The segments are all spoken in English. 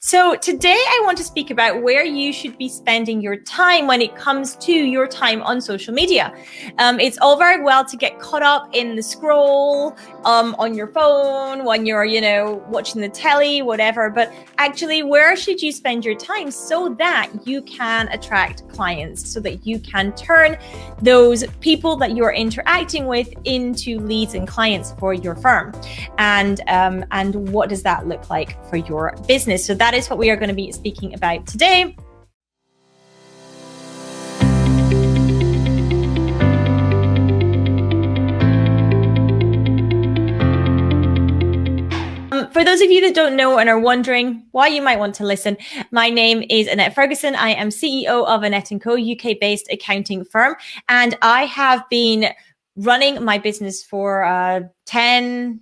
So today I want to speak about where you should be spending your time when it comes to your time on social media. It's all very well to get caught up in the scroll on your phone when you're, watching the telly, whatever. But actually, where should you spend your time so that you can attract clients, so that you can turn those people that you're interacting with into leads and clients for your firm? And what does that look like for your business? So that is what we are going to be speaking about today. For those of you that don't know and are wondering why you might want to listen, my name is Annette Ferguson. I am CEO of Annette & Co, UK-based accounting firm, and I have been running my business for 10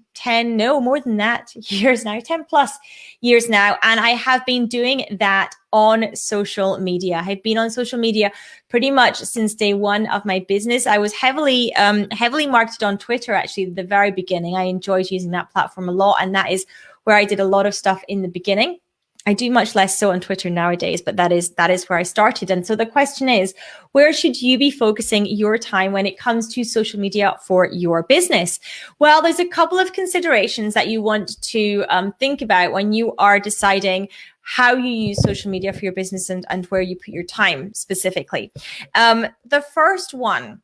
plus years now. And I have been doing that on social media. I've been on social media pretty much since day one of my business. I was heavily marketed on Twitter, actually, at the very beginning. I enjoyed using that platform a lot. And that is where I did a lot of stuff in the beginning. I do much less so on Twitter nowadays, but that is where I started. And so the question is, where should you be focusing your time when it comes to social media for your business? Well, there's a couple of considerations that you want to think about when you are deciding how you use social media for your business and where you put your time specifically. The first one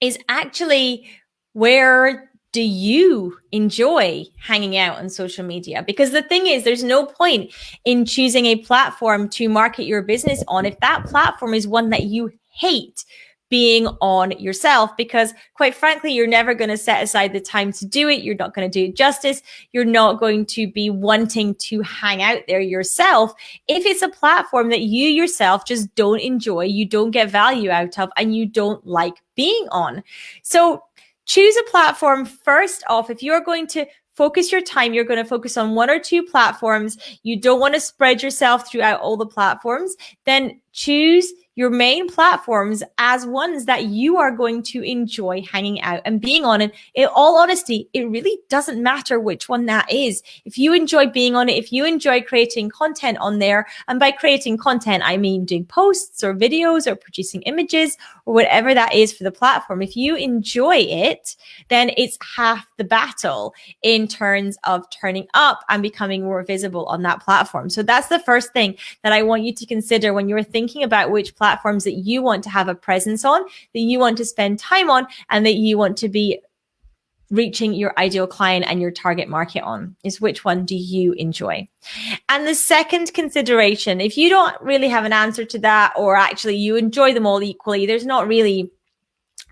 is actually, where do you enjoy hanging out on social media? Because the thing is, there's no point in choosing a platform to market your business on if that platform is one that you hate being on yourself, because quite frankly, you're never going to set aside the time to do it. You're not going to do it justice. You're not going to be wanting to hang out there yourself if it's a platform that you yourself just don't enjoy, you don't get value out of, and you don't like being on. So choose a platform first off. If you're going to focus your time, you're going to focus on one or two platforms. You don't want to spread yourself throughout all the platforms. Then choose your main platforms as ones that you are going to enjoy hanging out and being on. And in all honesty, it really doesn't matter which one that is. If you enjoy being on it, if you enjoy creating content on there, and by creating content, I mean doing posts or videos or producing images or whatever that is for the platform. If you enjoy it, then it's half the battle in terms of turning up and becoming more visible on that platform. So that's the first thing that I want you to consider when you're thinking about which platforms that you want to have a presence on, that you want to spend time on, and that you want to be reaching your ideal client and your target market on, is which one do you enjoy? And the second consideration, if you don't really have an answer to that, or actually you enjoy them all equally, there's not really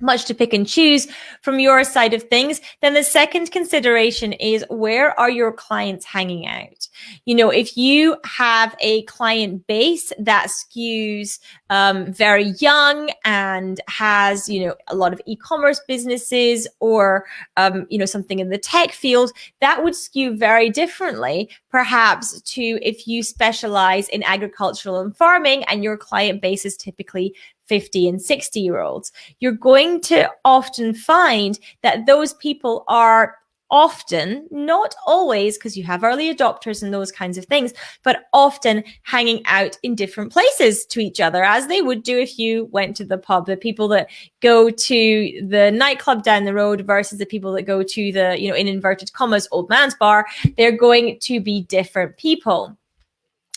much to pick and choose from your side of things, then the second consideration is, where are your clients hanging out? If you have a client base that skews very young and has, a lot of e-commerce businesses, or, something in the tech field, that would skew very differently, perhaps, to if you specialize in agricultural and farming and your client base is typically 50 and 60-year-olds. You're going to often find that those people are often, not always, because you have early adopters and those kinds of things, but often hanging out in different places to each other, as they would do if you went to the pub. The people that go to the nightclub down the road versus the people that go to the, in inverted commas, old man's bar, they're going to be different people.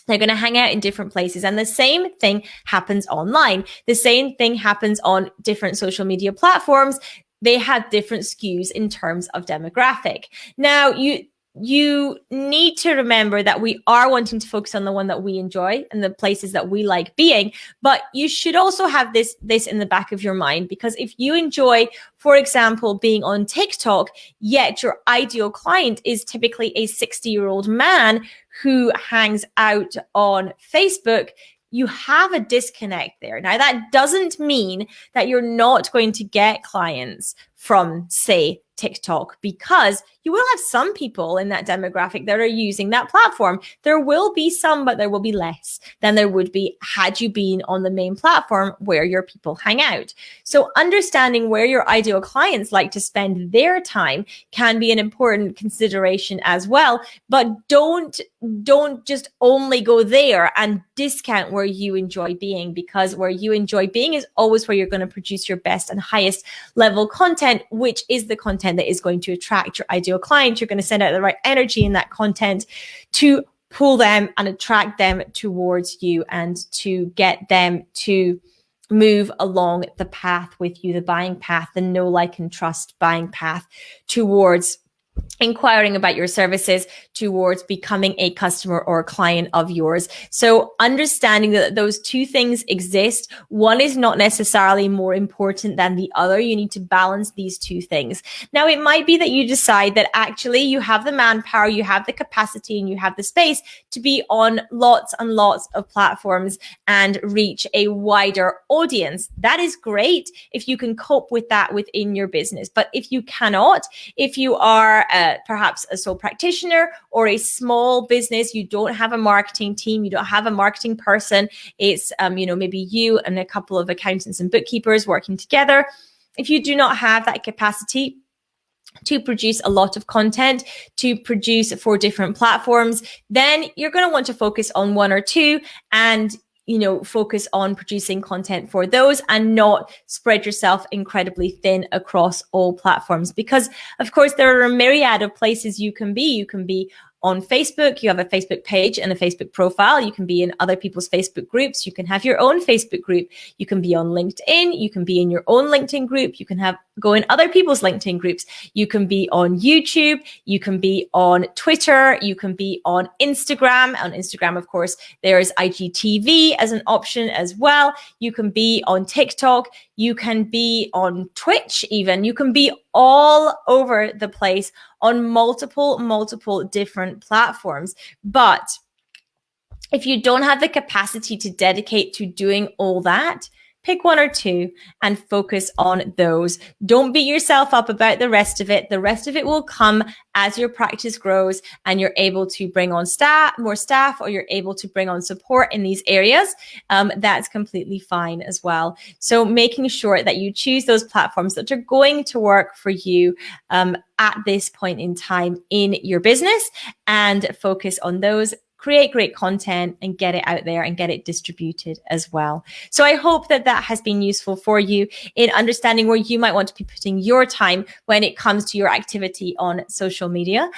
They're going to hang out in different places. And the same thing happens online. The same thing happens on different social media platforms. They have different skews in terms of demographic. Now, you need to remember that we are wanting to focus on the one that we enjoy and the places that we like being, but you should also have this in the back of your mind, because if you enjoy, for example, being on TikTok, yet your ideal client is typically a 60-year-old man who hangs out on Facebook, you have a disconnect there. Now, that doesn't mean that you're not going to get clients from, say, TikTok, because you will have some people in that demographic that are using that platform. There will be some, but there will be less than there would be had you been on the main platform where your people hang out. So understanding where your ideal clients like to spend their time can be an important consideration as well. But don't just only go there and discount where you enjoy being, because where you enjoy being is always where you're going to produce your best and highest level content, which is the content that is going to attract your ideal client. You're going to send out the right energy in that content to pull them and attract them towards you and to get them to move along the path with you, the buying path, the know, like, and trust buying path towards inquiring about your services, towards becoming a customer or a client of yours. So understanding that those two things exist, one is not necessarily more important than the other. You need to balance these two things. Now, it might be that you decide that actually you have the manpower, you have the capacity, and you have the space to be on lots and lots of platforms and reach a wider audience. That is great if you can cope with that within your business. But if you cannot, if you are perhaps a sole practitioner or a small business, you don't have a marketing team, you don't have a marketing person, it's maybe you and a couple of accountants and bookkeepers working together. If you do not have that capacity to produce a lot of content, to produce for different platforms, then you're going to want to focus on one or two and focus on producing content for those and not spread yourself incredibly thin across all platforms. Because of course, there are a myriad of places you can be. You can be on Facebook, you have a Facebook page and a Facebook profile. You can be in other people's Facebook groups. You can have your own Facebook group. You can be on LinkedIn. You can be in your own LinkedIn group. You can go in other people's LinkedIn groups. You can be on YouTube. You can be on Twitter. You can be on Instagram. On Instagram, of course, there's IGTV as an option as well. You can be on TikTok. You can be on Twitch even. You can be all over the place on multiple different platforms. But if you don't have the capacity to dedicate to doing all that, pick one or two and focus on those. Don't beat yourself up about the rest of it. The rest of it will come as your practice grows and you're able to bring on more staff, or you're able to bring on support in these areas. That's completely fine as well. So making sure that you choose those platforms that are going to work for you at this point in time in your business, and focus on those. Create great content and get it out there and get it distributed as well. So I hope that has been useful for you in understanding where you might want to be putting your time when it comes to your activity on social media.